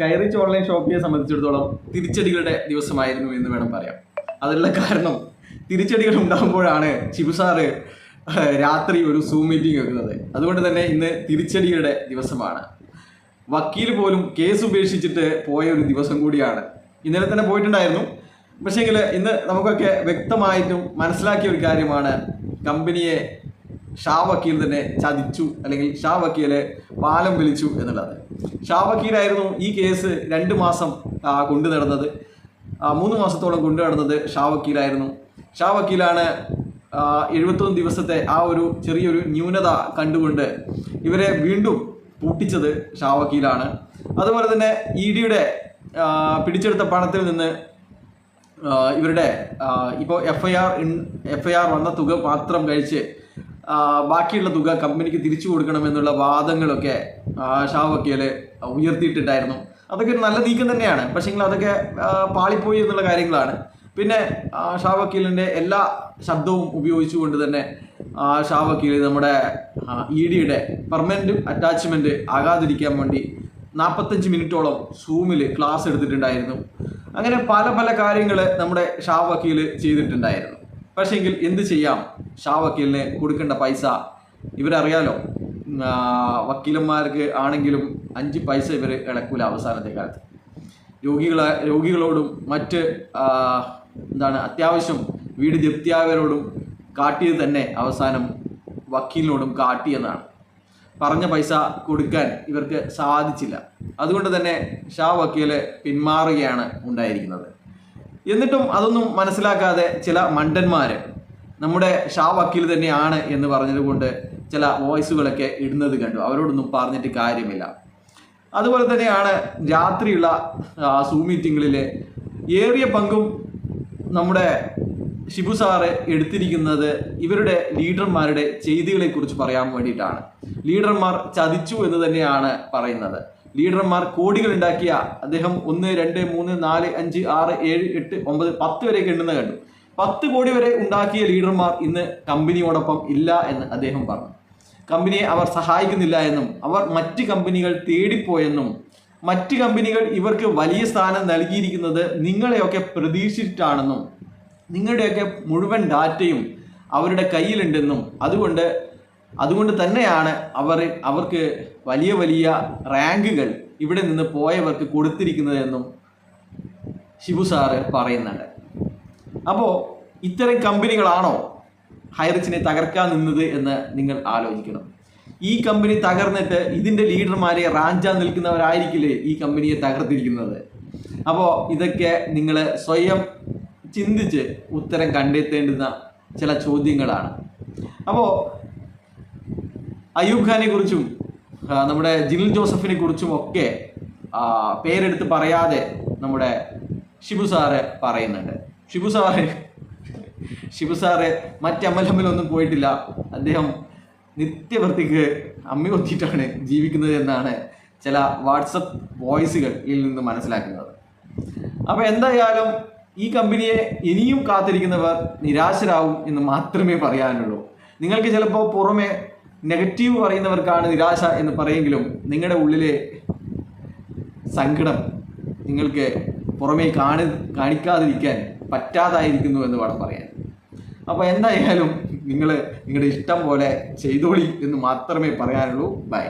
കൈറിച്ച് online ഷോപ്പിനെ സംബന്ധിച്ചിടത്തോളം തിരിച്ചടികളുടെ ദിവസമായിരുന്നു എന്ന് വേണം പറയാം. അതിനുള്ള കാരണം തിരിച്ചടികൾ ഉണ്ടാകുമ്പോഴാണ് ഷിബു സാറ് രാത്രി ഒരു സൂം മീറ്റിംഗ് വെക്കുന്നത്. അതുകൊണ്ട് തന്നെ ഇന്ന് തിരിച്ചടികളുടെ ദിവസമാണ്. വക്കീൽ പോലും കേസ് ഉപേക്ഷിച്ചിട്ട് പോയ ഒരു ദിവസം കൂടിയാണ്. ഇന്നലെ തന്നെ പോയിട്ടുണ്ടായിരുന്നു. പക്ഷേങ്കിൽ ഇന്ന് നമുക്കൊക്കെ വ്യക്തമായിട്ടും മനസ്സിലാക്കിയ ഒരു കാര്യമാണ്, കമ്പനിയെ ഷാ വക്കീൽ തന്നെ ചതിച്ചു, അല്ലെങ്കിൽ ഷാ വക്കീൽ പാലം വലിച്ചു എന്നുള്ളത്. ഷാ വക്കീലായിരുന്നു ഈ കേസ് 2 മാസം കൊണ്ടു നടന്നത്. 3 മാസത്തോളം കൊണ്ടു നടന്നത് ഷാ വക്കീലായിരുന്നു. ഷാ വക്കീലാണ് 71 ദിവസത്തെ ആ ഒരു ചെറിയൊരു ന്യൂനത കണ്ടുകൊണ്ട് ഇവരെ വീണ്ടും പൂട്ടിച്ചത് ഷാ വക്കീലാണ്. അതുപോലെ തന്നെ EDയുടെ പിടിച്ചെടുത്ത പണത്തിൽ നിന്ന് ഇവരുടെ ഇപ്പോൾ FIR വന്ന തുക മാത്രം കഴിച്ച് ബാക്കിയുള്ള തുക കമ്പനിക്ക് തിരിച്ചു കൊടുക്കണമെന്നുള്ള വാദങ്ങളൊക്കെ ഷാ വക്കീൽ ഉയർത്തിയിട്ടുണ്ടായിരുന്നു. അതൊക്കെ ഒരു നല്ല നീക്കം തന്നെയാണ്. പക്ഷേ അതൊക്കെ പാളിപ്പോയി എന്നുള്ള കാര്യങ്ങളാണ്. പിന്നെ ഷാ വക്കീലിൻ്റെ എല്ലാ ശബ്ദവും ഉപയോഗിച്ചുകൊണ്ട് തന്നെ ഷാ വക്കീൽ നമ്മുടെ EDയുടെ പെർമനൻറ്റ് അറ്റാച്ച്മെൻറ്റ് ആകാതിരിക്കാൻ വേണ്ടി 45 മിനിറ്റോളം സൂമിൽ ക്ലാസ് എടുത്തിട്ടുണ്ടായിരുന്നു. അങ്ങനെ പല പല കാര്യങ്ങൾ നമ്മുടെ ഷാ വക്കീൽ ചെയ്തിട്ടുണ്ടായിരുന്നു. പക്ഷേങ്കിൽ എന്ത് ചെയ്യാം, ഷാ വക്കീലിന് കൊടുക്കേണ്ട പൈസ ഇവരറിയാലോ. വക്കീലന്മാർക്ക് ആണെങ്കിലും 5 പൈസ ഇവർ ഇളക്കൂല അവസാനത്തെ കാലത്ത്. രോഗികളോടും മറ്റ് അത്യാവശ്യം വീട് ജപ്തിയായവരോടും കാട്ടിയത് തന്നെ അവസാനം വക്കീലിനോടും കാട്ടിയെന്നാണ്. പറഞ്ഞ പൈസ കൊടുക്കാൻ ഇവർക്ക് സാധിച്ചില്ല. അതുകൊണ്ട് തന്നെ ഷാ വക്കീൽ പിന്മാറുകയാണ് ഉണ്ടായിരിക്കുന്നത്. എന്നിട്ടും അതൊന്നും മനസ്സിലാക്കാതെ ചില മണ്ടന്മാർ നമ്മുടെ ഷാ വക്കീൽ തന്നെയാണ് എന്ന് പറഞ്ഞതുകൊണ്ട് ചില വോയിസുകളൊക്കെ ഇടുന്നത് കണ്ടു. അവരോടൊന്നും പറഞ്ഞിട്ട് കാര്യമില്ല. അതുപോലെ തന്നെയാണ് രാത്രിയുള്ള സൂം മീറ്റിങ്ങുകളിൽ ഏറിയ പങ്കും നമ്മുടെ ഷിബു സാറ് എടുത്തിരിക്കുന്നത് ഇവരുടെ ലീഡർമാരുടെ ചെയ്തികളെക്കുറിച്ച് പറയാൻ വേണ്ടിയിട്ടാണ്. ലീഡർമാർ ചതിച്ചു എന്ന് തന്നെയാണ് പറയുന്നത്. ലീഡർമാർ കോടികൾ ഉണ്ടാക്കിയ അദ്ദേഹം 1, 2, 3, 4, 5, 6, 7, 8, 9, 10 വരെയൊക്കെ എണ്ണുന്ന കണ്ടു. 10 കോടി വരെ ഉണ്ടാക്കിയ ലീഡർമാർ ഇന്ന് കമ്പനിയോടൊപ്പം ഇല്ല എന്ന് അദ്ദേഹം പറഞ്ഞു. കമ്പനിയെ അവർ സഹായിക്കുന്നില്ല എന്നും അവർ മറ്റ് കമ്പനികൾ തേടിപ്പോയെന്നും മറ്റ് കമ്പനികൾ ഇവർക്ക് വലിയ സ്ഥാനം നൽകിയിരിക്കുന്നത് നിങ്ങളെയൊക്കെ പ്രതീക്ഷിച്ചിട്ടാണെന്നും നിങ്ങളുടെയൊക്കെ മുഴുവൻ ഡാറ്റയും അവരുടെ കയ്യിലുണ്ടെന്നും അതുകൊണ്ട് തന്നെയാണ് അവർക്ക് വലിയ വലിയ റാങ്കുകൾ ഇവിടെ നിന്ന് പോയവർക്ക് കൊടുത്തിരിക്കുന്നതെന്നും ഷിബു സാറ് പറയുന്നുണ്ട്. അപ്പോൾ ഇത്തരം കമ്പനികളാണോ ഹൈറിച്ചിനെ തകർക്കാൻ നിന്നത് എന്ന് നിങ്ങൾ ആലോചിക്കണം. ഈ കമ്പനി തകർന്നിട്ട് ഇതിൻ്റെ ലീഡർമാരെ റാഞ്ചാൻ നിൽക്കുന്നവരായിരിക്കില്ലേ ഈ കമ്പനിയെ തകർത്തിരിക്കുന്നത്? അപ്പോൾ ഇതൊക്കെ നിങ്ങൾ സ്വയം ചിന്തിച്ച് ഉത്തരം കണ്ടെത്തേണ്ടുന്ന ചില ചോദ്യങ്ങളാണ്. അപ്പോൾ അയ്യൂബ് ഖാനെ കുറിച്ചും നമ്മുടെ ജിനിൽ ജോസഫിനെ കുറിച്ചും ഒക്കെ പേരെടുത്ത് പറയാതെ നമ്മുടെ ഷിബു സാറ് പറയുന്നുണ്ട്. ഷിബു സാറ് മറ്റമ്മലമ്മലൊന്നും പോയിട്ടില്ല. അദ്ദേഹം നിത്യവൃത്തിക്ക് അമ്മി കൊത്തിയിട്ടാണ് ജീവിക്കുന്നത് എന്നാണ് ചില വാട്സപ്പ് വോയിസുകളിൽ നിന്ന് മനസ്സിലാക്കുന്നത്. അപ്പോൾ എന്തായാലും ഈ കമ്പനിയെ ഇനിയും കാത്തിരിക്കുന്നവർ നിരാശരാകും എന്ന് മാത്രമേ പറയാനുള്ളൂ. നിങ്ങൾക്ക് ചിലപ്പോൾ പുറമെ നെഗറ്റീവ് പറയുന്നവർക്കാണ് നിരാശ എന്ന് പറയെങ്കിലും നിങ്ങളുടെ ഉള്ളിലെ സങ്കടം നിങ്ങൾക്ക് പുറമേ കാണിക്കാതിരിക്കാൻ പറ്റാതായിരിക്കുന്നു എന്ന് വേണം പറയാൻ. അപ്പോൾ എന്തായാലും നിങ്ങൾ നിങ്ങളുടെ ഇഷ്ടം പോലെ ചെയ്തോളി എന്ന് മാത്രമേ പറയാനുള്ളൂ. ബൈ.